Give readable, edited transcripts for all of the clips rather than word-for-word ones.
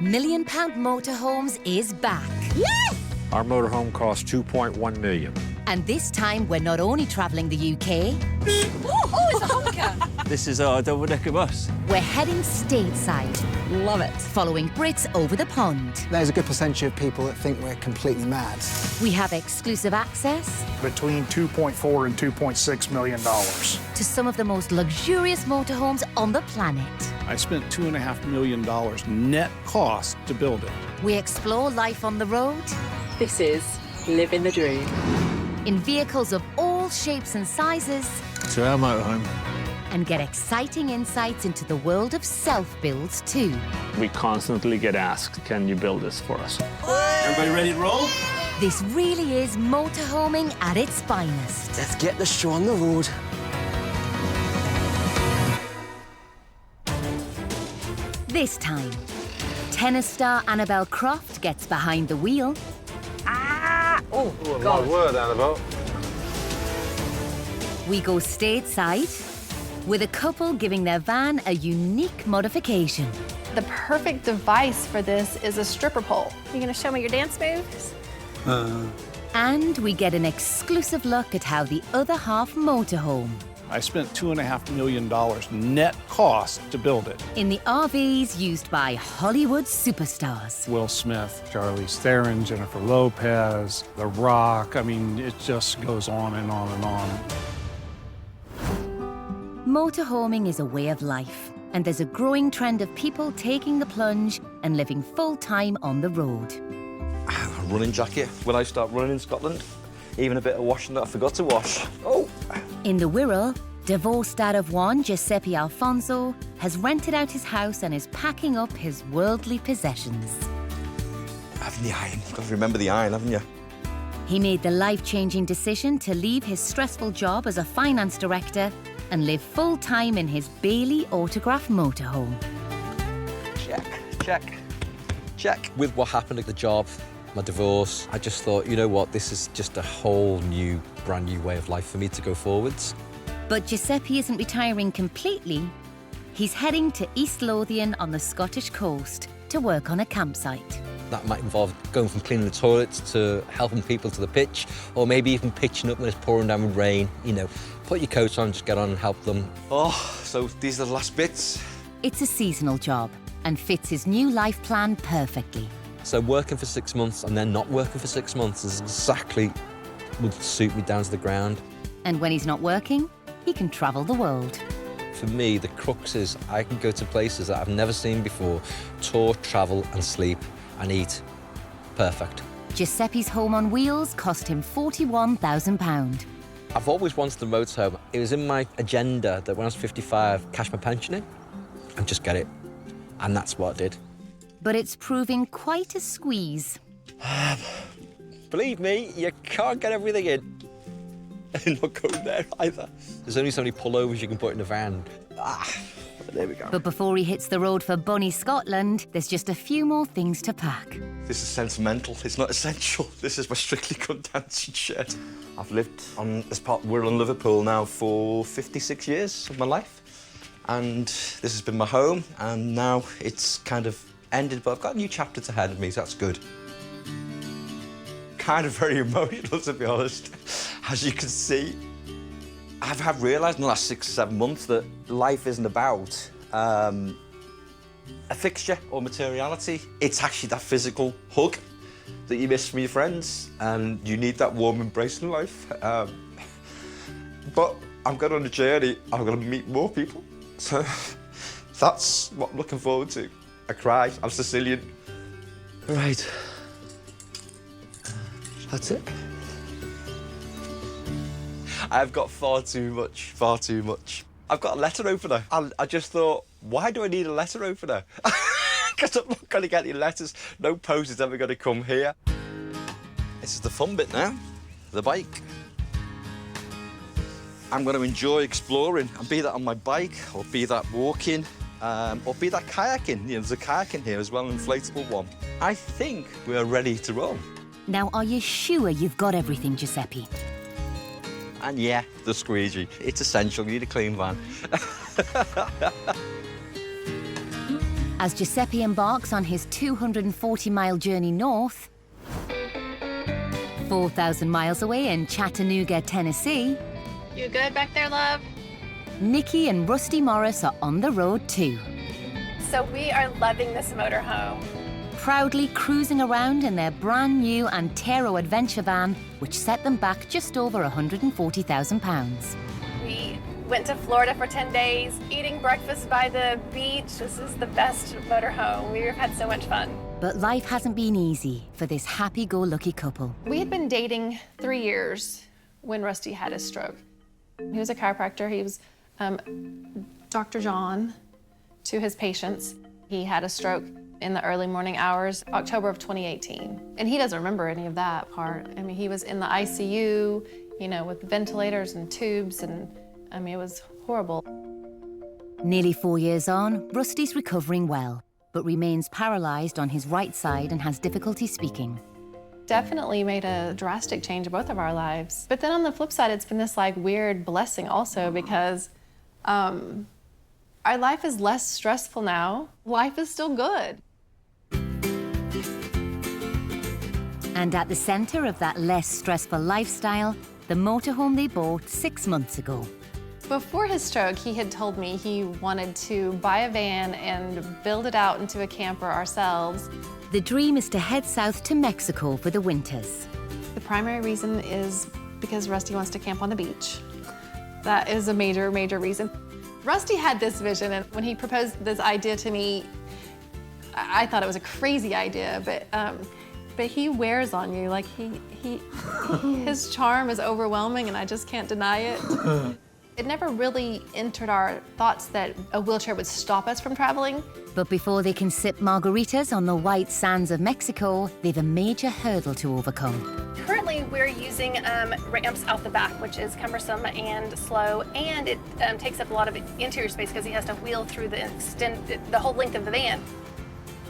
£1 million motorhomes is back. Yes! Our motorhome costs $2.1 million. And this time, we're not only travelling the UK... Oh, it's a honker! This is our double-decker bus. We're heading stateside. Love it. Following Brits over the pond. There's a good percentage of people that think we're completely mad. We have exclusive access... between $2.4 and $2.6 million. to some of the most luxurious motorhomes on the planet. I spent $2.5 million net cost to build it. We explore life on the road This is living the dream. in vehicles of all shapes and sizes To our motorhome. and get exciting insights into the world of self-builds too. We constantly get asked, can you build this for us? Everybody ready to roll? This really is motorhoming at its finest. Let's get the show on the road. This time, tennis star Annabel Croft gets behind the wheel. Oh, My God. word, Annabelle. We go stateside with a couple giving their van a unique modification. The perfect device for this is a stripper pole. You gonna show me your dance moves? And we get an exclusive look at how the other half motorhome I spent $2.5 million net cost to build it. in the RVs used by Hollywood superstars. Will Smith, Charlize Theron, Jennifer Lopez, The Rock. I mean, it just goes on and on and on. Motorhoming is a way of life, and there's a growing trend of people taking the plunge and living full-time on the road. A running jacket when I start running in Scotland. Even a bit of washing that I forgot to wash. Oh! In the Wirral, divorced dad of one, Giuseppe Alfonso, has rented out his house and is packing up his worldly possessions. Having the iron. You've got to remember the iron, haven't you? He made the life-changing decision to leave his stressful job as a finance director and live full-time in his Bailey autograph motorhome. Check, check, check. With what happened at the job, my divorce, I just thought, you know what, this is just a whole new, brand new way of life for me to go forwards. But Giuseppe isn't retiring completely. He's heading to East Lothian on the Scottish coast to work on a campsite. That might involve going from cleaning the toilets to helping people to the pitch, or maybe even pitching up when it's pouring down with rain. You know, put your coat on, just get on and help them. Oh, so these are the last bits. It's a seasonal job and fits his new life plan perfectly. So working for 6 months and then not working for 6 months is exactly would suit me down to the ground. And when he's not working, he can travel the world. For me, the crux is I can go to places that I've never seen before, tour, travel and sleep and eat. Perfect. Giuseppe's home on wheels cost him £41,000. I've always wanted a motorhome. It was in my agenda that when I was 55, cash my pension in and just get it. And that's what I did. But it's proving quite a squeeze. Believe me, you can't get everything in. And not going there either. There's only so many pullovers you can put in a van. There we go. But before he hits the road for Bunny, Scotland, there's just a few more things to pack. This is sentimental, it's not essential. This is my Strictly Come Dancing shed. I've lived on this part of Wirral in Liverpool now for 56 years of my life. And this has been my home, and now it's kind of ended, but I've got a new chapter to hand me, so that's good. Kind of very emotional, to be honest. As you can see, I've realised in the last 6 or 7 months that life isn't about a fixture or materiality. It's actually that physical hug that you miss from your friends, and you need that warm embrace in life. But I'm going on a journey, I'm going to meet more people. So that's what I'm looking forward to. I cry, I'm Sicilian. Right. That's it. I've got far too much, far too much. I've got a letter opener. I just thought, why do I need a letter opener? Because I'm not going to get any letters. No post is ever going to come here. This is the fun bit now, the bike. I'm going to enjoy exploring, and be that on my bike, or be that walking, or be that kayaking. You know, there's a kayak in here as well, an inflatable one. I think we're ready to roll. Now, are you sure you've got everything, Giuseppe? And yeah, the squeegee. It's essential, you need a clean van. As Giuseppe embarks on his 240-mile journey north, 4,000 miles away in Chattanooga, Tennessee, You good back there, love? Nikki and Rusty Morris are on the road too, So we are loving this motorhome. proudly cruising around in their brand new Antero adventure van, which set them back just over £140,000. We went to Florida for 10 days, eating breakfast by the beach. This is the best motorhome. We've had so much fun. But life hasn't been easy for this happy-go-lucky couple. We had been dating 3 years when Rusty had his stroke. He was a chiropractor. He was Dr. John to his patients. He had a stroke in the early morning hours, October of 2018. And he doesn't remember any of that part. I mean, he was in the ICU, you know, with ventilators and tubes, and I mean, it was horrible. Nearly 4 years on, Rusty's recovering well, but remains paralyzed on his right side and has difficulty speaking. Definitely made a drastic change in both of our lives. But then on the flip side, it's been this like weird blessing also because our life is less stressful now. Life is still good. And at the center of that less stressful lifestyle, the motorhome they bought 6 months ago. Before his stroke, he had told me he wanted to buy a van and build it out into a camper ourselves. The dream is to head south to Mexico for the winters. The primary reason is because Rusty wants to camp on the beach. That is a major, major reason. Rusty had this vision, and when he proposed this idea to me, I thought it was a crazy idea, but he wears on you. Like his charm is overwhelming, and I just can't deny it. It never really entered our thoughts that a wheelchair would stop us from traveling. But before they can sip margaritas on the white sands of Mexico, they've a major hurdle to overcome. Currently, we're using ramps out the back, which is cumbersome and slow, and it takes up a lot of interior space because he has to wheel through the whole length of the van.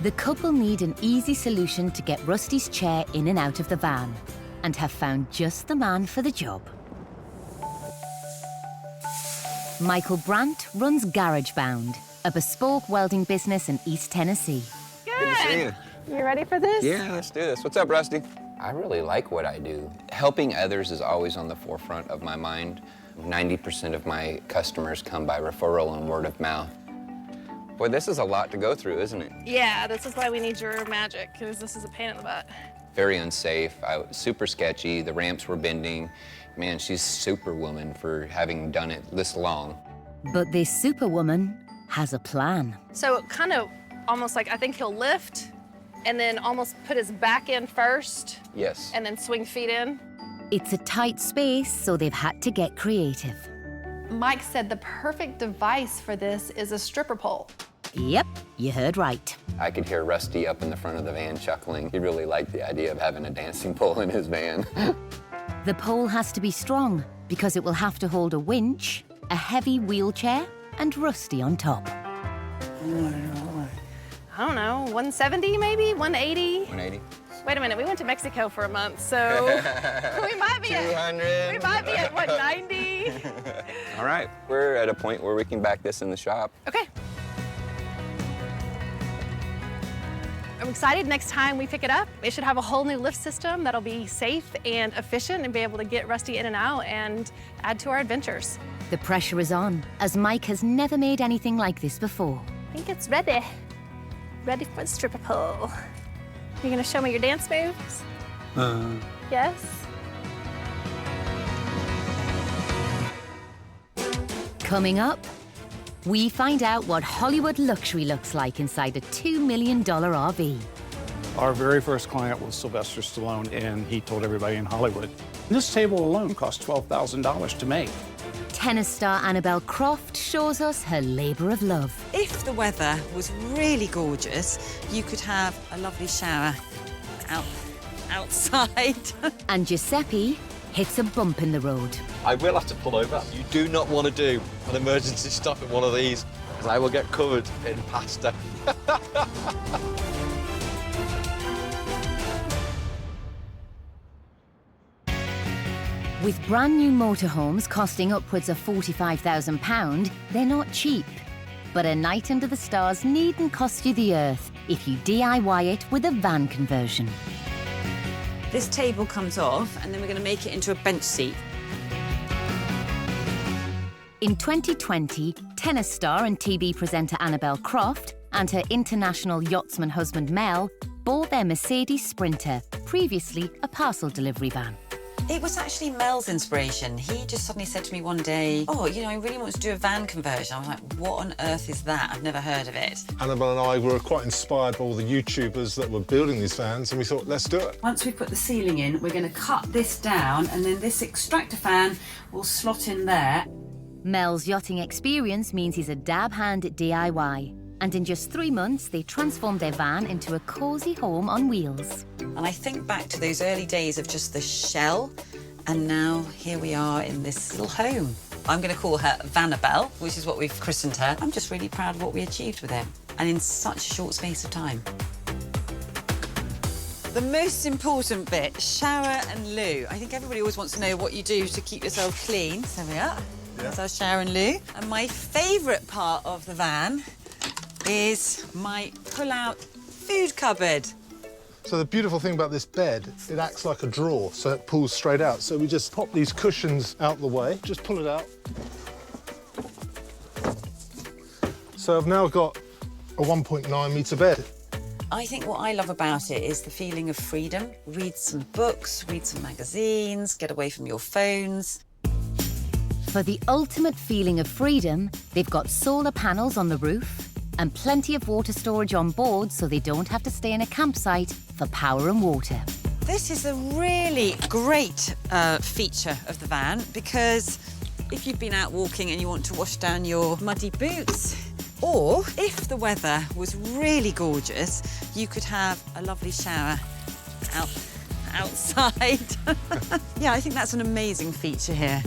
The couple need an easy solution to get Rusty's chair in and out of the van, and have found just the man for the job. Michael Brandt runs GarageBound, a bespoke welding business in East Tennessee. Good to see you. You ready for this? Yeah, let's do this. What's up, Rusty? I really like what I do. Helping others is always on the forefront of my mind. 90% of my customers come by referral and word of mouth. Boy, this is a lot to go through, isn't it? Yeah, this is why we need your magic, because this is a pain in the butt. Very unsafe, super sketchy, the ramps were bending. Man, she's superwoman for having done it this long. But this superwoman has a plan. So kind of almost like, I think he'll lift and then almost put his back in first. Yes. And then swing feet in. It's a tight space, so they've had to get creative. Mike said the perfect device for this is a stripper pole. Yep, you heard right. I could hear Rusty up in the front of the van chuckling. He really liked the idea of having a dancing pole in his van. The pole has to be strong because it will have to hold a winch, a heavy wheelchair, and Rusty on top. I don't know, 170 maybe, 180? 180. Wait a minute, we went to Mexico for a month, so we might be 200. We might be at 190. All right, we're at a point where we can back this in the shop. Okay. I'm excited next time we pick it up. It should have a whole new lift system that'll be safe and efficient and be able to get Rusty in and out and add to our adventures. The pressure is on, as Mike has never made anything like this before. I think it's ready. Ready for the stripper pole. You gonna show me your dance moves? Yes? Coming up, we find out what Hollywood luxury looks like inside a $2 million RV. Our very first client was Sylvester Stallone, and he told everybody in Hollywood, this table alone cost $12,000 to make. Tennis star Vanabel Croft shows us her labor of love. If the weather was really gorgeous, you could have a lovely shower outside. And Giuseppe hits a bump in the road. I will have to pull over. You do not want to do an emergency stop at one of these, because I will get covered in pasta. With brand new motorhomes costing upwards of £45,000, they're not cheap. But a night under the stars needn't cost you the earth if you DIY it with a van conversion. This table comes off, and then we're going to make it into a bench seat. In 2020, tennis star and TV presenter Annabel Croft and her international yachtsman husband Mel bought their Mercedes Sprinter, previously a parcel delivery van. It was actually Mel's inspiration. He just suddenly said to me one day, oh, you know, I really want to do a van conversion. I was like, what on earth is that? I've never heard of it. Annabel and I were quite inspired by all the YouTubers that were building these vans, and we thought, let's do it. Once we put the ceiling in, we're going to cut this down, and then this extractor fan will slot in there. Mel's yachting experience means he's a dab hand at DIY. And in just 3 months, they transformed their van into a cosy home on wheels. And I think back to those early days of just the shell, and now here we are in this little home. I'm going to call her Vanabel, which is what we've christened her. I'm just really proud of what we achieved with it, and in such a short space of time. The most important bit, shower and loo. I think everybody always wants to know what you do to keep yourself clean. So there we are. There's our shower and loo. And my favourite part of the van is my pull-out food cupboard. So the beautiful thing about this bed, it acts like a drawer, so it pulls straight out. So we just pop these cushions out the way, just pull it out. So I've now got a 1.9 metre bed. I think what I love about it is the feeling of freedom. Read some books, read some magazines, get away from your phones. For the ultimate feeling of freedom, they've got solar panels on the roof and plenty of water storage on board so they don't have to stay in a campsite for power and water. This is a really great feature of the van, because if you've been out walking and you want to wash down your muddy boots, or if the weather was really gorgeous, you could have a lovely shower outside. Yeah, I think that's an amazing feature here.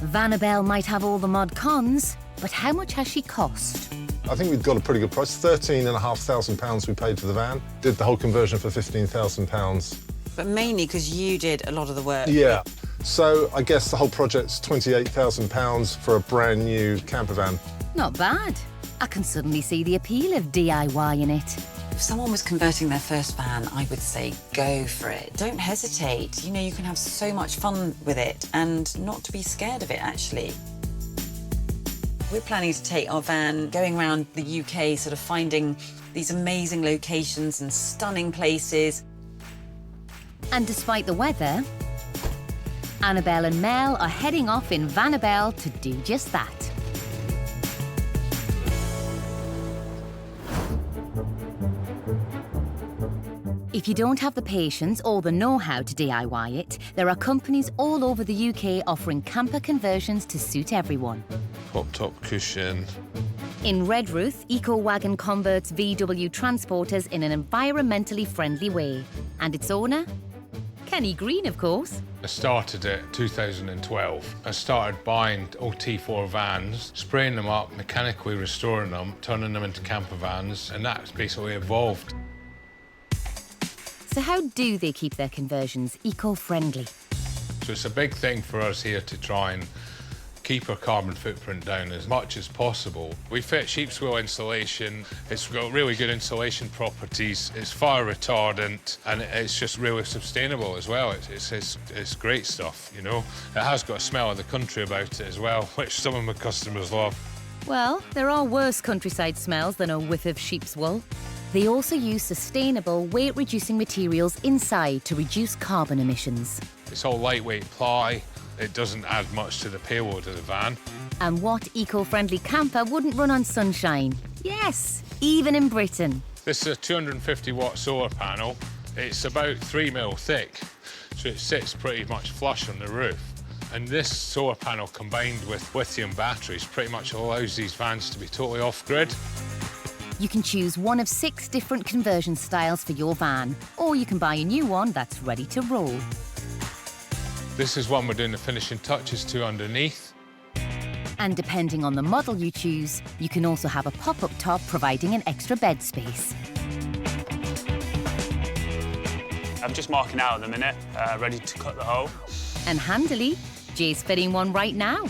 Vanabel might have all the mod cons, but how much has she cost? I think we've got a pretty good price. £13,500 we paid for the van. Did the whole conversion for £15,000. But mainly because you did a lot of the work. Yeah. So I guess the whole project's £28,000 for a brand new camper van. Not bad. I can suddenly see the appeal of DIY in it. If someone was converting their first van, I would say go for it. Don't hesitate. You know, you can have so much fun with it and not to be scared of it, actually. We're planning to take our van going around the UK, sort of finding these amazing locations and stunning places. And despite the weather, Annabel and Mel are heading off in Vanabel to do just that. If you don't have the patience or the know-how to DIY it, there are companies all over the UK offering camper conversions to suit everyone. Pop-top cushion. In Redruth, EcoWagon converts VW transporters in an environmentally friendly way. And its owner? Kenny Green, of course. I started it 2012. I started buying old T4 vans, spraying them up, mechanically restoring them, turning them into camper vans, and that's basically evolved. So how do they keep their conversions eco-friendly? So it's a big thing for us here to try and keep our carbon footprint down as much as possible. We fit sheep's wool insulation. It's got really good insulation properties. It's fire retardant, and it's just really sustainable as well. It's great stuff, you know. It has got a smell of the country about it as well, which some of my customers love. Well, there are worse countryside smells than a whiff of sheep's wool. They also use sustainable, weight-reducing materials inside to reduce carbon emissions. It's all lightweight ply. It doesn't add much to the payload of the van. And what eco-friendly camper wouldn't run on sunshine? Yes, even in Britain. This is a 250-watt solar panel. It's about 3 mil thick, so it sits pretty much flush on the roof. And this solar panel, combined with lithium batteries, pretty much allows these vans to be totally off-grid. You can choose one of 6 different conversion styles for your van, or you can buy a new one that's ready to roll. This is one we're doing the finishing touches to underneath. And depending on the model you choose, you can also have a pop-up top providing an extra bed space. I'm just marking out at the minute, ready to cut the hole. And handily, Jay's fitting one right now.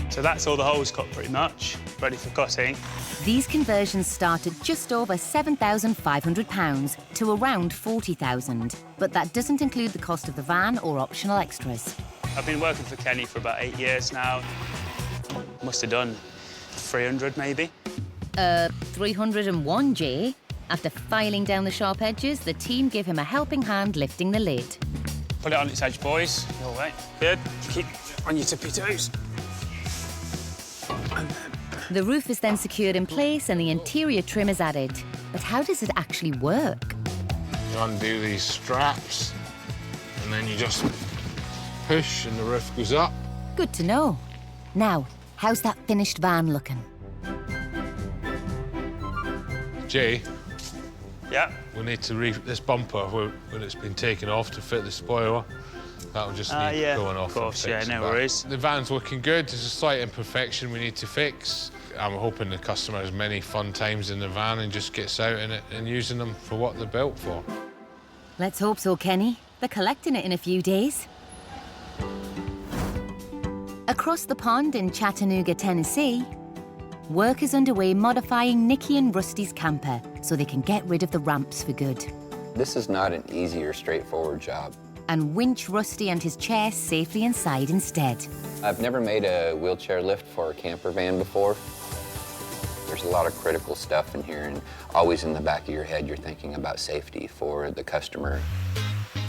So that's all the holes cut pretty much. ready for cutting. These conversions start at just over £7,500 to around £40,000, but that doesn't include the cost of the van or optional extras. I've been working for Kenny for about 8 years now. Must have done 300 maybe. 301, Jay. After filing down the sharp edges, the team give him a helping hand lifting the lid. Put it on its edge, boys. Your way. Good. Keep on your tippy toes. The roof is then secured in place and the interior trim is added. But how does it actually work? You undo these straps, and then you just push and the roof goes up. Good to know. Now, how's that finished van looking? Jay? Yeah? We need to this bumper when it's been taken off to fit the spoiler. That'll just need going off. Of course, yeah, no worries. The van's looking good. There's a slight imperfection we need to fix. I'm hoping the customer has many fun times in the van and just gets out in it and using them for what they're built for. Let's hope so, Kenny. They're collecting it in a few days. Across the pond in Chattanooga, Tennessee, work is underway modifying Nicky and Rusty's camper so they can get rid of the ramps for good. This is not an easy or straightforward job. And winch Rusty and his chair safely inside instead. I've never made a wheelchair lift for a camper van before. There's a lot of critical stuff in here, and always in the back of your head, you're thinking about safety for the customer.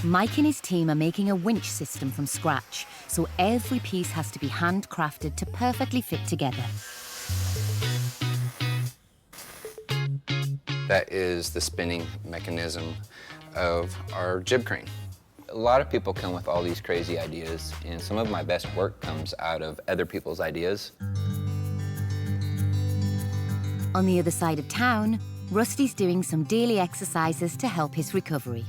Mike and his team are making a winch system from scratch, so every piece has to be handcrafted to perfectly fit together. That is the spinning mechanism of our jib crane. A lot of people come with all these crazy ideas, and some of my best work comes out of other people's ideas. On the other side of town, Rusty's doing some daily exercises to help his recovery.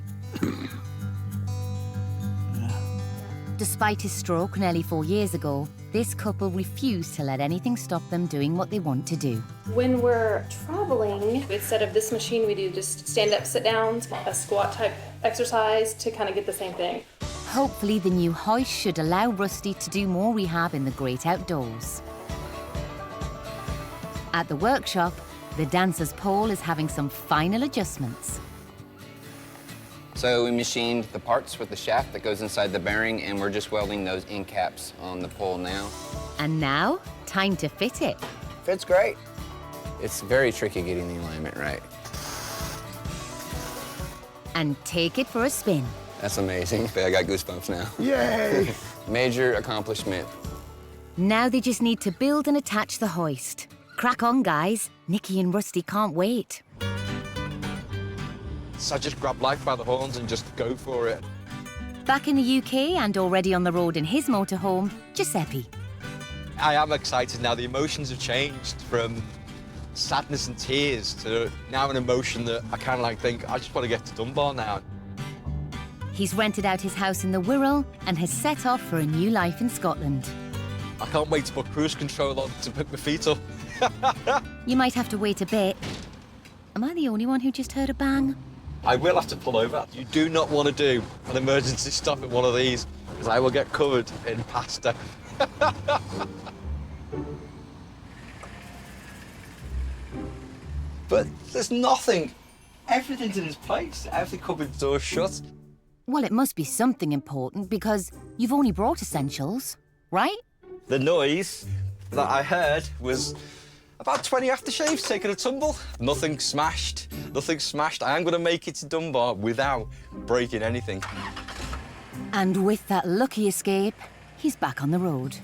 Despite his stroke nearly 4 years ago, this couple refuse to let anything stop them doing what they want to do. When we're traveling, instead of this machine, we do just stand up, sit down, a squat type exercise to kind of get the same thing. Hopefully the new hoist should allow Rusty to do more rehab in the great outdoors. At the workshop, the dancer's pole is having some final adjustments. So we machined the parts with the shaft that goes inside the bearing, and we're just welding those end caps on the pole now. And now, time to fit it. Fits great. It's very tricky getting the alignment right. And take it for a spin. That's amazing. I got goosebumps now. Yay! Major accomplishment. Now they just need to build and attach the hoist. Crack on, guys. Nicky and Rusty can't wait. So I just grab life by the horns and just go for it. Back in the UK and already on the road in his motorhome, Giuseppe. I am excited now. The emotions have changed from sadness and tears to now an emotion that I kind of like think, I just want to get to Dunbar now. He's rented out his house in the Wirral and has set off for a new life in Scotland. I can't wait to put cruise control on to pick my feet up. You might have to wait a bit. Am I the only one who just heard a bang? I will have to pull over. You do not want to do an emergency stop at one of these, because I will get covered in pasta. But there's nothing. Everything's in its place. Every cupboard door's shut. Well, it must be something important because you've only brought essentials, right? The noise that I heard was about 20 aftershaves taking a tumble. Nothing smashed. Nothing smashed. I am going to make it to Dunbar without breaking anything. And with that lucky escape, he's back on the road.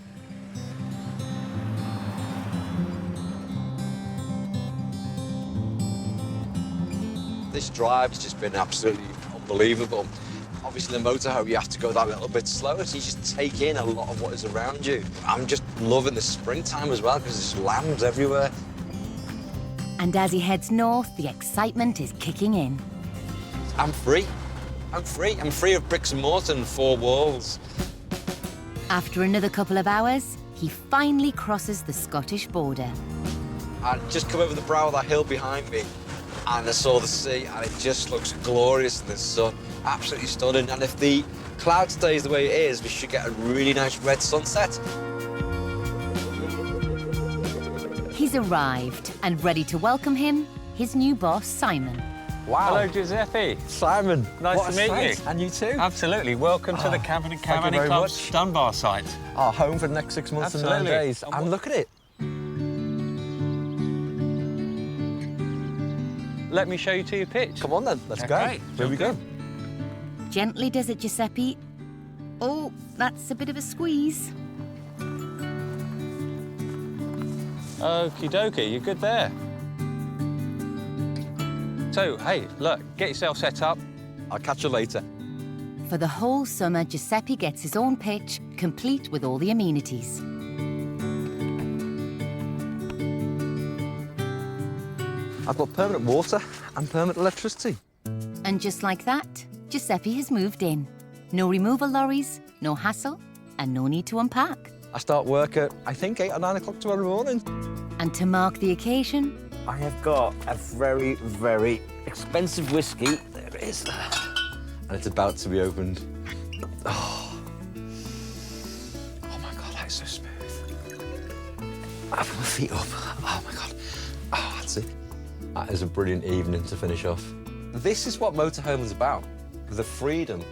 This drive has just been absolutely unbelievable. Obviously, the motorhome, you have to go that little bit slower, so you just take in a lot of what is around you. I'm just loving the springtime as well, because there's lambs everywhere. And as he heads north, the excitement is kicking in. I'm free. I'm free. I'm free of bricks and mortar and four walls. After another couple of hours, he finally crosses the Scottish border. I just come over the brow of that hill behind me, and I saw the sea, and it just looks glorious in the sun. Absolutely stunning. And if the cloud stays the way it is, we should get a really nice red sunset. He's arrived and ready to welcome him, his new boss, Simon. Wow. Hello, Giuseppe. Simon. Nice what to meet sight. you. And you too. Absolutely. Welcome to the Cavani Club's Dunbar site. Our home for the next 6 months and 9 days. And look at it. Let me show you to your pitch. Come on then, let's go. Here we go. Gently does it, Giuseppe. Oh, that's a bit of a squeeze. Okie dokie, you're good there. So, hey, look, get yourself set up. I'll catch you later. For the whole summer, Giuseppe gets his own pitch, complete with all the amenities. I've got permanent water and permanent electricity. And just like that, Giuseppe has moved in. No removal lorries, no hassle, and no need to unpack. I start work at, I think, 8 or 9 o'clock tomorrow morning. And to mark the occasion, I have got a very, very expensive whiskey. There it is. And it's about to be opened. Oh, my God, that's so smooth. I put my feet up. Oh, my God. Oh, that's it. That is a brilliant evening to finish off. This is what motorhome is about. The freedom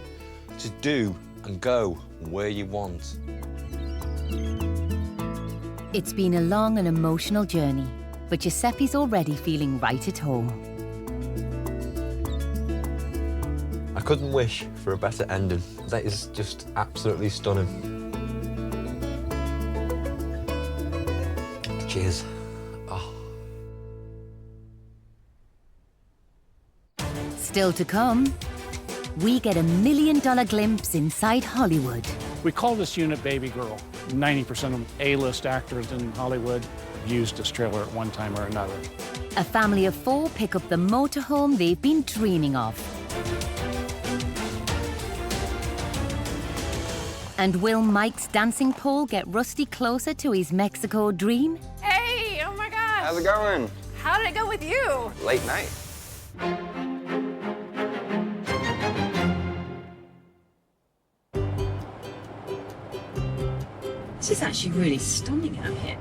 to do and go where you want. it's been a long and emotional journey, but Giuseppe's already feeling right at home. I couldn't wish for a better ending. That is just absolutely stunning. Cheers. Oh. Still to come, we get $1 million glimpse inside Hollywood. We call this unit Baby Girl. 90% of A-list actors in Hollywood have used this trailer at one time or another. A family of 4 pick up the motorhome they've been dreaming of. And will Mike's dancing pole get Rusty closer to his Mexico dream? Hey, oh my gosh. How's it going? How did it go with you? Late night. This is actually really stunning out here.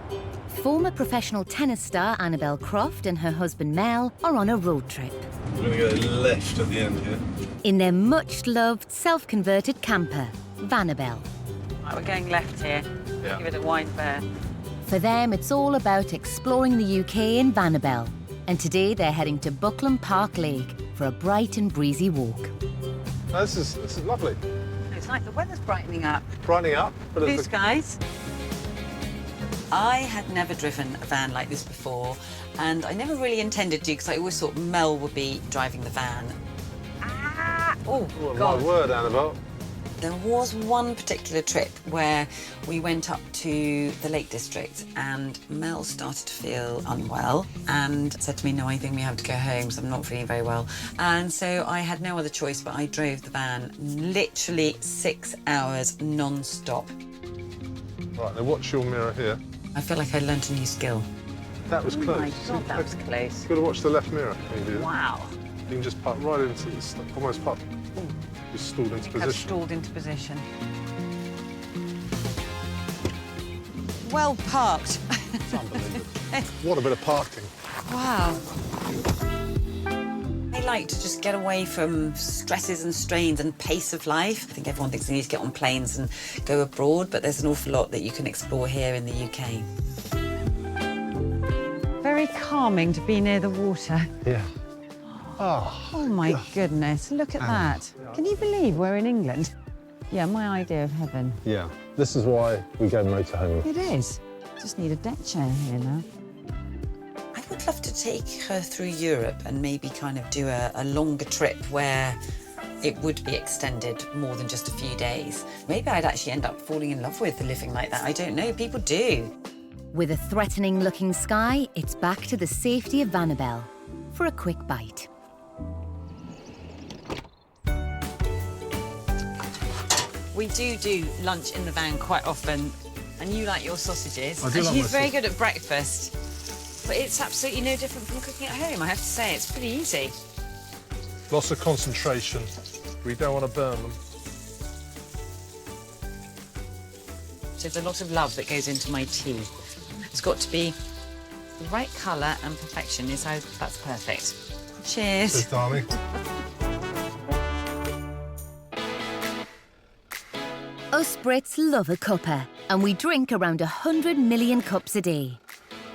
Former professional tennis star Vanabel Croft and her husband Mel are on a road trip. We're going to go left at the end here. In their much-loved, self-converted camper, Vanabel. Right, we're going left here. Yeah. Give it a wind bear. For them, it's all about exploring the UK in Vanabel. And today they're heading to Buckland Park Lake for a bright and breezy walk. Oh, this is lovely. It's like the weather's brightening up. Brightening up. Blue skies. I had never driven a van like this before, and I never really intended to because I always thought Mel would be driving the van. Ah! Oh, God. My word, Annabelle. There was one particular trip where we went up to the Lake District and Mel started to feel unwell and said to me, no, I think we have to go home because I'm not feeling very well. And so I had no other choice, but I drove the van literally 6 hours non-stop. Right, now watch your mirror here. I feel like I learnt a new skill. That was close. Oh my God, that was close. You've got to watch the left mirror when you do that. Wow. You can just park right into this, almost park. Just stalled into position. I've stalled into position. Well parked. It's unbelievable. What a bit of parking. Wow. I like to just get away from stresses and strains and pace of life. I think everyone thinks they need to get on planes and go abroad, but there's an awful lot that you can explore here in the UK. Very calming to be near the water. Yeah. Oh my goodness, look at that. Can you believe we're in England? Yeah, my idea of heaven. Yeah. This is why we go motorhome. It is. Just need a deck chair here now. I would love to take her through Europe and maybe kind of do a longer trip where it would be extended more than just a few days. Maybe I'd actually end up falling in love with living like that. I don't know, people do. With a threatening-looking sky, it's back to the safety of Vanabel for a quick bite. We do lunch in the van quite often, and you like your sausages. I do and like she's my very good at breakfast. But it's absolutely no different from cooking at home, I have to say. It's pretty easy. Lots of concentration. We don't want to burn them. So there's a lot of love that goes into my tea. It's got to be The right colour and perfection is how that's perfect. Cheers. Cheers, darling. Us Brits love a cuppa, and we drink around 100 million cups a day.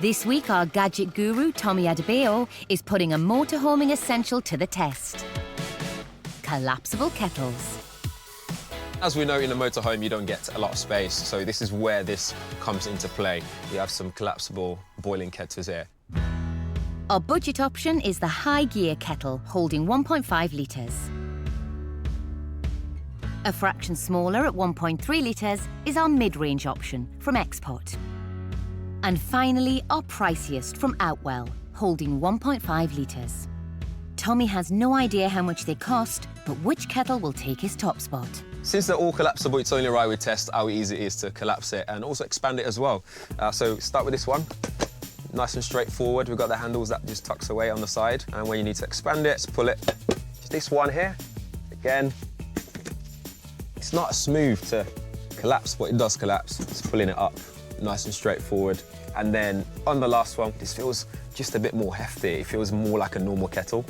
This week, our gadget guru, Tommy Adebayo, is putting a motorhoming essential to the test. Collapsible kettles. As we know, in a motorhome, you don't get a lot of space, so this is where this comes into play. We have some collapsible boiling kettles here. Our budget option is the high-gear kettle, holding 1.5 litres. A fraction smaller at 1.3 litres is our mid-range option from Export. And finally, our priciest from Outwell, holding 1.5 litres. Tommy has no idea how much they cost, but which kettle will take his top spot. Since they're all collapsible, it's only right we test how easy it is to collapse it and also expand it as well. So start with this one. Nice and straightforward. We've got the handles that just tucks away on the side. And when you need to expand it, just pull it. This one here, again, it's not smooth to collapse, but it does collapse. Just pulling it up, nice and straightforward. And then on the last one, this feels just a bit more hefty. It feels more like a normal kettle.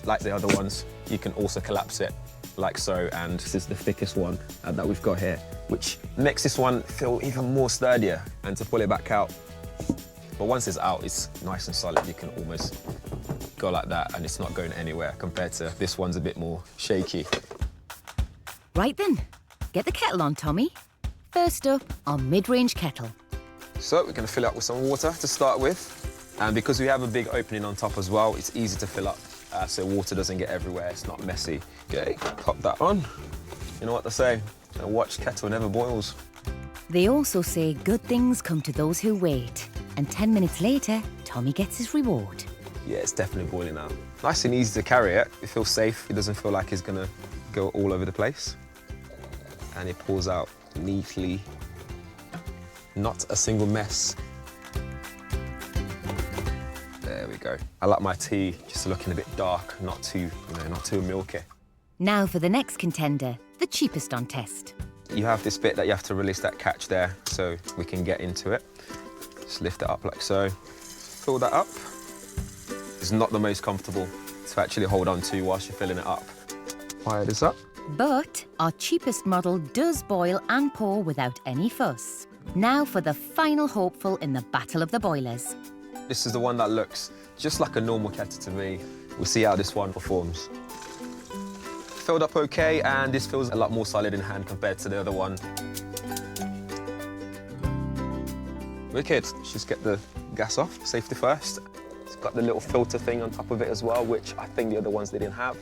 Like the other ones, you can also collapse it like so, and this is the thickest one that we've got here, which makes this one feel even more sturdier. And to pull it back out, but once it's out, it's nice and solid. You can almost go like that, and it's not going anywhere, compared to this one's a bit more shaky. Right then, get the kettle on, Tommy. First up, our mid-range kettle. So we're going to fill it up with some water to start with. And because we have a big opening on top as well, it's easy to fill up so water doesn't get everywhere, it's not messy. Okay, pop that on. You know what they say, a watched kettle never boils. They also say good things come to those who wait. And 10 minutes later, Tommy gets his reward. Yeah, it's definitely boiling now. Nice and easy to carry it. It feels safe. It doesn't feel like it's going to go all over the place. And it pours out neatly. Not a single mess. There we go. I like my tea just looking a bit dark, not too milky. Now for the next contender, the cheapest on test. You have this bit that you have to release that catch there so we can get into it. Just lift it up like so. Fill that up. It's not the most comfortable to actually hold on to whilst you're filling it up. Fire this up. But our cheapest model does boil and pour without any fuss. Now for the final hopeful in the battle of the boilers. This is the one that looks just like a normal kettle to me. We'll see how this one performs. Filled up okay, and this feels a lot more solid in hand compared to the other one. Wicked. Let's just get the gas off, safety first. It's got the little filter thing on top of it as well, which I think the other ones didn't have.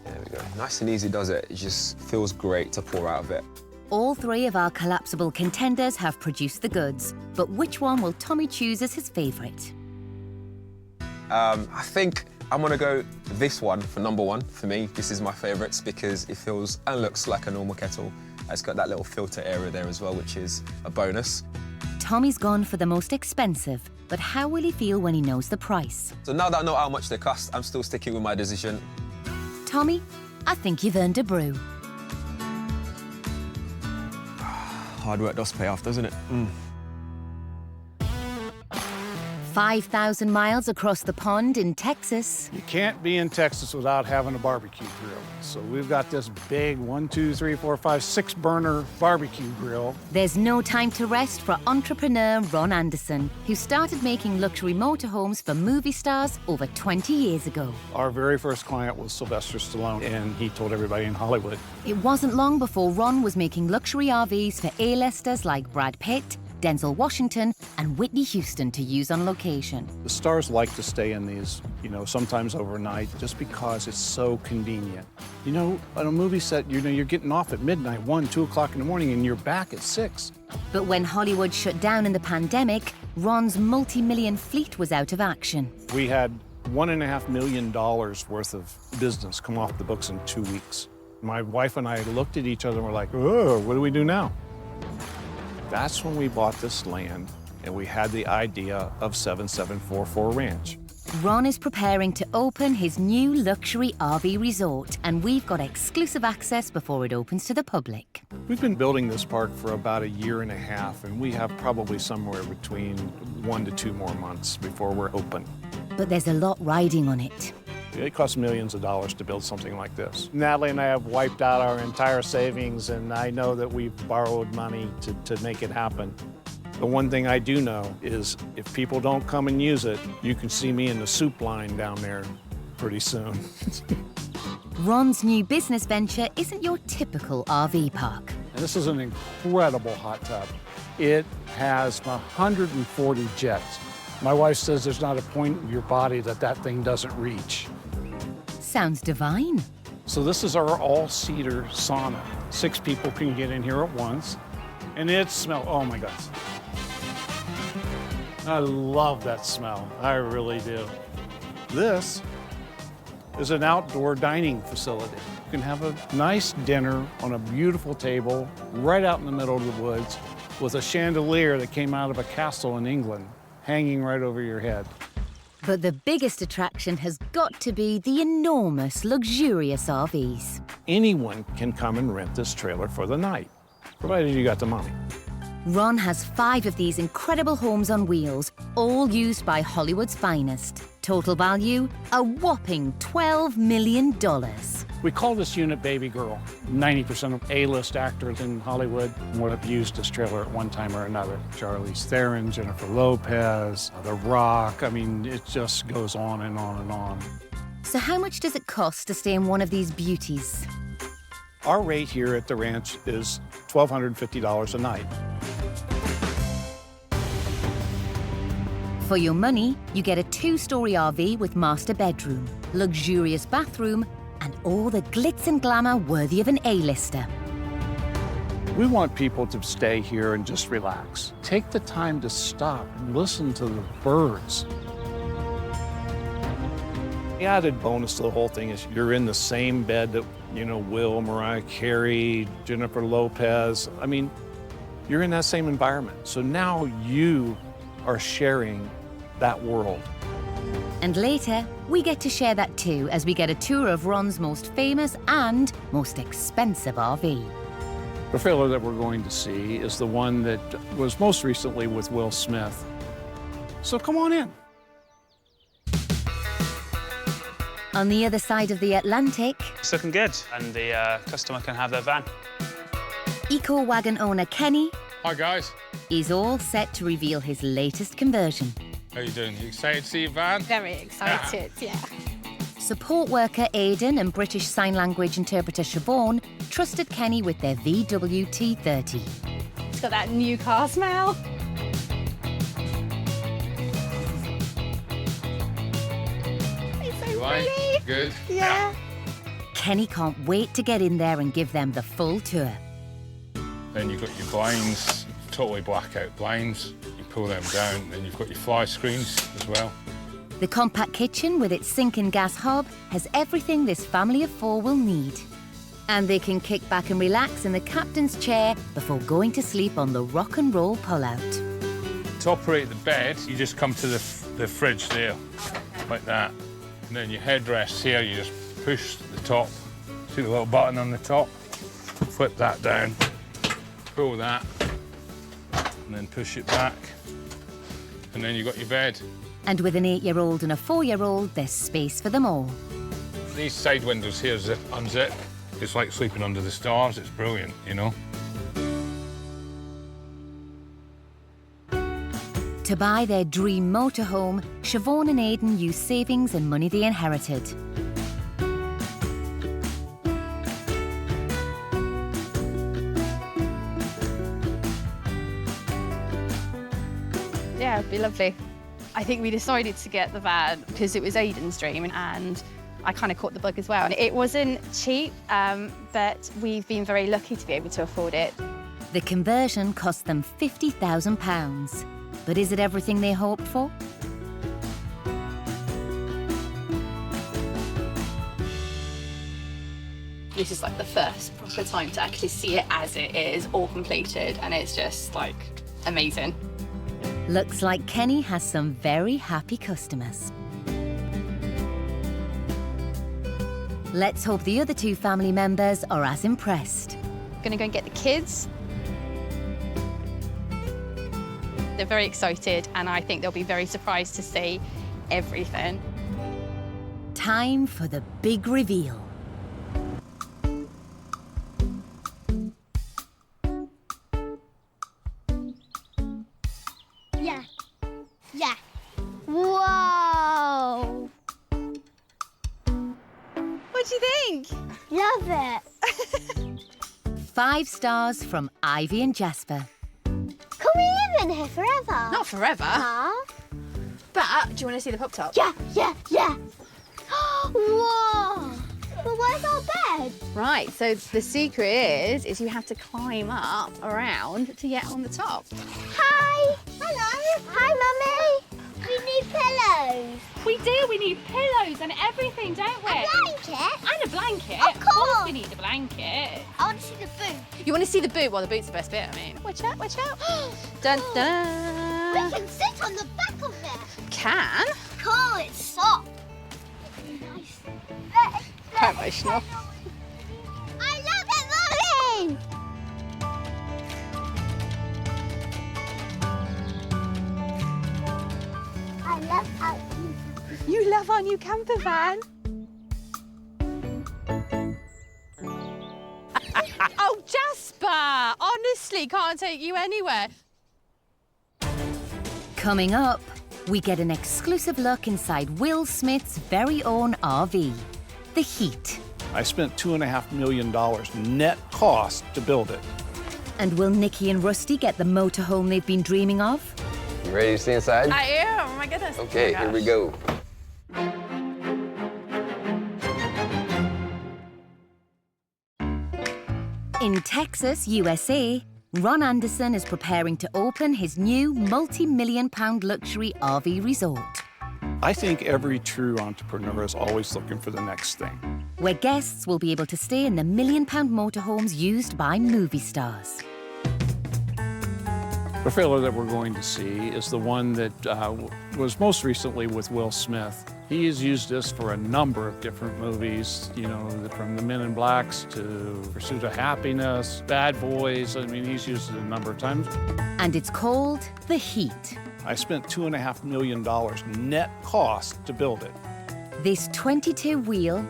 There we go. Nice and easy does it. It just feels great to pour out of it. All three of our collapsible contenders have produced the goods, but which one will Tommy choose as his favourite? I think I'm gonna go this one for number one for me. This is my favourites because it feels and looks like a normal kettle. It's got that little filter area there as well, which is a bonus. Tommy's gone for the most expensive, but how will he feel when he knows the price? So now that I know how much they cost, I'm still sticking with my decision. Tommy, I think you've earned a brew. Hard work does pay off, doesn't it? 5,000 miles across the pond in Texas. You can't be in Texas without having a barbecue grill. So we've got this big 6-burner barbecue grill. There's no time to rest for entrepreneur Ron Anderson, who started making luxury motorhomes for movie stars over 20 years ago. Our very first client was Sylvester Stallone, and he told everybody in Hollywood. It wasn't long before Ron was making luxury RVs for A-listers like Brad Pitt, Denzel Washington, and Whitney Houston to use on location. The stars like to stay in these, sometimes overnight, just because it's so convenient. On a movie set, you're getting off at midnight, 1, 2 o'clock in the morning, and you're back at 6. But when Hollywood shut down in the pandemic, Ron's multi-million fleet was out of action. We had $1.5 million worth of business come off the books in 2 weeks. My wife and I looked at each other and were like, oh, what do we do now? That's when we bought this land, and we had the idea of 7744 Ranch. Ron is preparing to open his new luxury RV resort, and we've got exclusive access before it opens to the public. We've been building this park for about 1.5 years, and we have probably somewhere between 1 to 2 more months before we're open. But there's a lot riding on it. It costs millions of dollars to build something like this. Natalie and I have wiped out our entire savings, and I know that we've borrowed money to make it happen. The one thing I do know is if people don't come and use it, you can see me in the soup line down there pretty soon. Ron's new business venture isn't your typical RV park. And this is an incredible hot tub. It has 140 jets. My wife says there's not a point of your body that thing doesn't reach. Sounds divine. So this is our all-cedar sauna. 6 people can get in here at once. And it smells, oh my God. I love that smell, I really do. This is an outdoor dining facility. You can have a nice dinner on a beautiful table right out in the middle of the woods with a chandelier that came out of a castle in England hanging right over your head. But the biggest attraction has got to be the enormous, luxurious RVs. Anyone can come and rent this trailer for the night, provided you got the money. Ron has 5 of these incredible homes on wheels, all used by Hollywood's finest. Total value, a whopping $12 million. We call this unit Baby Girl. 90% of A-list actors in Hollywood would have used this trailer at one time or another. Charlize Theron, Jennifer Lopez, The Rock. I mean, it just goes on and on and on. So how much does it cost to stay in one of these beauties? Our rate here at the ranch is $1,250 a night. For your money, you get a 2-story RV with master bedroom, luxurious bathroom, and all the glitz and glamour worthy of an A-lister. We want people to stay here and just relax. Take the time to stop and listen to the birds. The added bonus to the whole thing is you're in the same bed that, you know, Will, Mariah Carey, Jennifer Lopez. I mean, you're in that same environment. So now you are sharing that world. And later, we get to share that too as we get a tour of Ron's most famous and most expensive RV. The trailer that we're going to see is the one that was most recently with Will Smith. So come on in. On the other side of the Atlantic, It's looking good, and the customer can have their van. eco-wagon owner Kenny Hi, guys. is all set to reveal his latest conversion. How you doing? You excited to see your van? Very excited, yeah. Support worker Aidan and British Sign Language interpreter Siobhan trusted Kenny with their VW T30. It's got that new car smell. It's so pretty. Good? Yeah. Kenny can't wait to get in there and give them the full tour. Then you've got your blinds, totally blackout blinds. You pull them down, then you've got your fly screens as well. The compact kitchen with its sink and gas hob has everything this family of 4 will need. And they can kick back and relax in the captain's chair before going to sleep on the rock and roll pull-out. To operate the bed, you just come to the fridge there, like that. And then your headrest here, you just push the top. See the little button on the top? Flip that down, pull that, and then push it back. And then you've got your bed. And with an 8-year-old and a 4-year-old, there's space for them all. These side windows here zip, unzip. It's like sleeping under the stars. It's brilliant, you know? To buy their dream motorhome, Siobhan and Aidan used savings and money they inherited. Yeah, it'd be lovely. I think we decided to get the van because it was Aidan's dream, and I kind of caught the bug as well. And it wasn't cheap, but we've been very lucky to be able to afford it. The conversion cost them £50,000. But is it everything they hoped for? This is like the first proper time to actually see it as it is, all completed, and it's just like amazing. Looks like Kenny has some very happy customers. Let's hope the other two family members are as impressed. Gonna go and get the kids. They're very excited, and I think they'll be very surprised to see everything. Time for the big reveal. Yeah. Yeah. Whoa! What do you think? Love it. 5 stars from Ivy and Jasper. Can we live in here forever? Not forever. Huh? But do you want to see the pop top? Yeah, yeah, yeah. Whoa! But where's our bed? Right, so the secret is you have to climb up around to get on the top. Hi. Hello. Hi, Mummy. We need pillows. We do, we need pillows and everything, don't we? A blanket. And a blanket. Of course. We need a blanket. I want to see the boot. You want to see the boot? Well, the boot's the best bit, I mean. Watch out, watch out. Dun, dun. We can sit on the back of it. Can? Cool, it's soft. Nice. Quite emotional. I love it, Mummy! I love our new You love our new camper van? Oh, Jasper! Honestly, can't take you anywhere. Coming up, we get an exclusive look inside Will Smith's very own RV, the Heat. I spent $2.5 million net cost to build it. And will Nikki and Rusty get the motorhome they've been dreaming of? You ready to see inside? I am, oh my goodness. Okay, Oh my here we gosh. go. In Texas, USA, Ron Anderson is preparing to open his new multi-million-pound luxury RV resort, I think every true entrepreneur is always looking for the next thing. where guests will be able to stay in the million-pound motorhomes used by movie stars. The trailer that we're going to see is the one that was most recently with Will Smith. He has used this for a number of different movies, you know, from The Men in Blacks to Pursuit of Happiness, Bad Boys. I mean, he's used it a number of times. And it's called the Heat. I spent $2.5 million net cost to build it. This 22-wheel,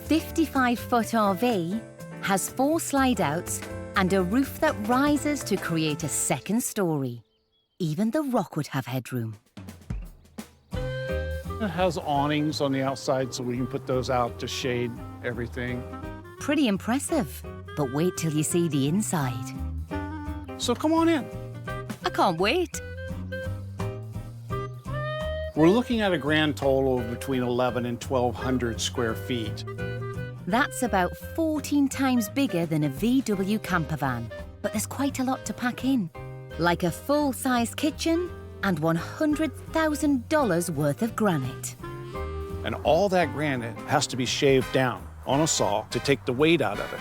55-foot RV has 4 slide-outs and a roof that rises to create a second story. Even The Rock would have headroom. It has awnings on the outside so we can put those out to shade everything. Pretty impressive, but wait till you see the inside. So come on in. I can't wait. We're looking at a grand total of between 1,100 and 1,200 square feet. That's about 14 times bigger than a VW camper van, but there's quite a lot to pack in. Like a full-size kitchen and $100,000 worth of granite. And all that granite has to be shaved down on a saw to take the weight out of it.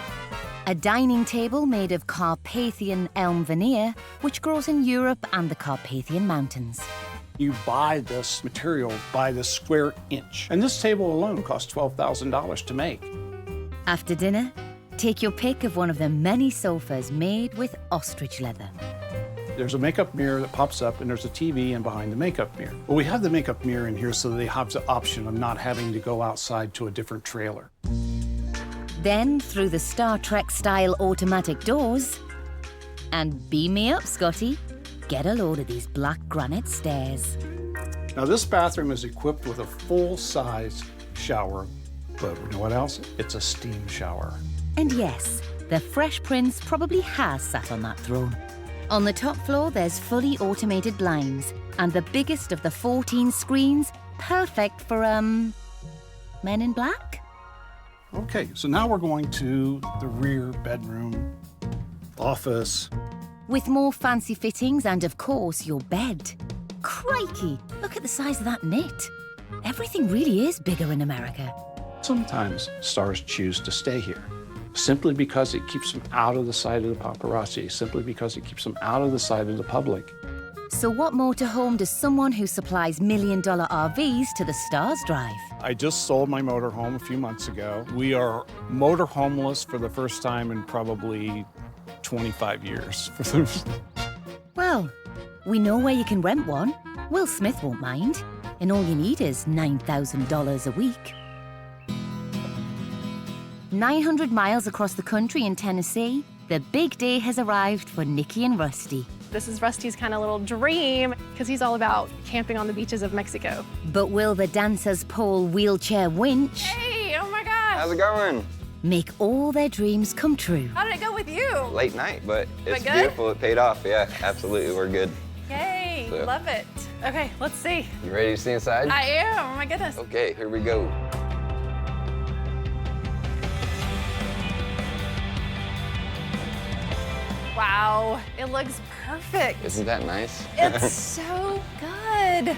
A dining table made of Carpathian elm veneer, which grows in Europe and the Carpathian Mountains. You buy this material by the square inch. And this table alone costs $12,000 to make. After dinner, take your pick of one of the many sofas made with ostrich leather. There's a makeup mirror that pops up, and there's a TV in behind the makeup mirror. Well, we have the makeup mirror in here so they have the option of not having to go outside to a different trailer. Then, through the Star Trek-style automatic doors, and beam me up, Scotty, get a load of these black granite stairs. Now, this bathroom is equipped with a full-size shower, but you know what else? It's a steam shower. And yes, the Fresh Prince probably has sat on that throne. On the top floor, there's fully automated blinds, and the biggest of the 14 screens, perfect for, Men in Black? Okay, so now we're going to the rear bedroom, office. With more fancy fittings and, of course, your bed. Crikey, look at the size of that knit. Everything really is bigger in America. Sometimes stars choose to stay here, simply because it keeps them out of the sight of the paparazzi, simply because it keeps them out of the sight of the public. So what motorhome does someone who supplies million-dollar RVs to the stars drive? I just sold my motorhome a few months ago. We are motorhomeless for the first time in probably 25 years. Well, we know where you can rent one. Will Smith won't mind. And all you need is $9,000 a week. 900 miles across the country in Tennessee, the big day has arrived for Nikki and Rusty. This is Rusty's kind of little dream because he's all about camping on the beaches of Mexico. But will the dancer's pole wheelchair winch Hey, oh my gosh. How's it going? make all their dreams come true? How did it go with you? Late night, but it's good? beautiful. It paid off. Yeah, absolutely. We're good. Yay, So- love it. Okay, let's see. You ready to see inside? I am, oh my goodness. Okay, here we go. Wow, it looks perfect. Isn't that nice? It's so good.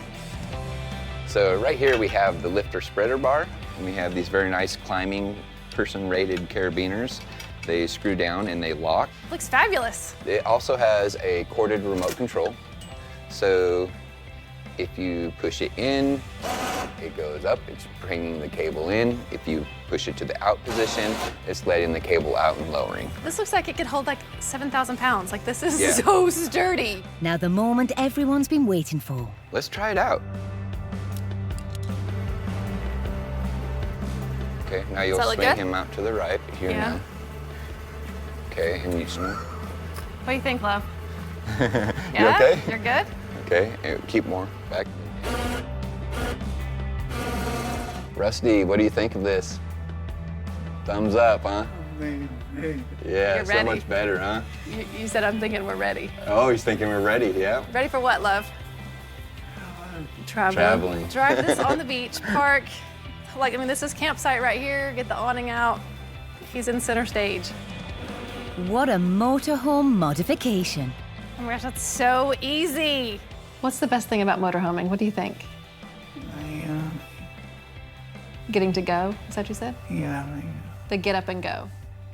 So right here we have the lifter spreader bar, and we have these very nice climbing person-rated carabiners. They screw down and they lock. Looks fabulous. It also has a corded remote control. So if you push it in, it goes up, it's bringing the cable in. If you push it to the out position, it's letting the cable out and lowering. This looks like it could hold like 7,000 pounds. Like this is Yeah. so sturdy. Now the moment everyone's been waiting for. Let's try it out. Okay, now you'll that look swing good? him out to the right here Yeah. now. Okay, and you swing. What do you think, love? You Yeah? okay? You're good? Okay, and keep more back. Rusty, what do you think of this? Thumbs up, huh? Yeah, You're so ready. much better, huh? You said I'm thinking we're ready. Oh, he's thinking we're ready, yeah? Ready for what, love? Traveling. Drive this on the beach, park. Like, I mean, this is campsite right here. Get the awning out. He's in center stage. What a motorhome modification. Oh my gosh, that's so easy. What's the best thing about motorhoming? What do you think? Getting to go, is that what you said? Yeah. The get up and go.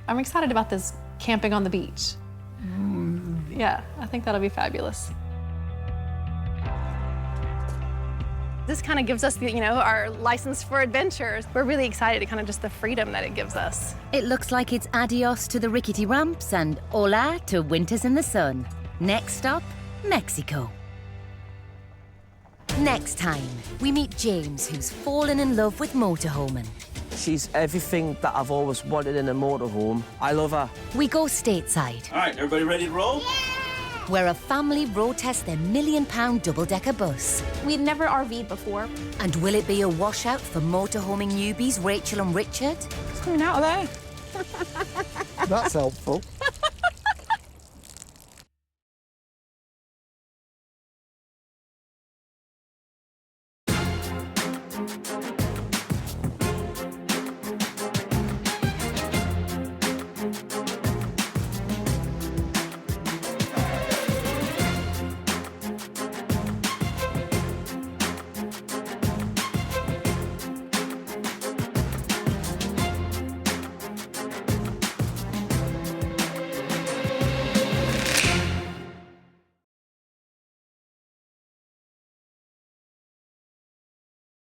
I'm excited about this camping on the beach. Yeah, I think that'll be fabulous. This kind of gives us, our license for adventures. We're really excited to kind of just the freedom that it gives us. It looks like it's adios to the rickety ramps and hola to winters in the sun. Next stop, Mexico. Next time, we meet James, who's fallen in love with motorhoming. She's everything that I've always wanted in a motorhome. I love her. We go stateside, All right, everybody ready to roll? where a family road tests their £1 million double-decker bus. We've never RV'd before. And will it be a washout for motorhoming newbies Rachel and Richard? It's coming out of there. That's helpful.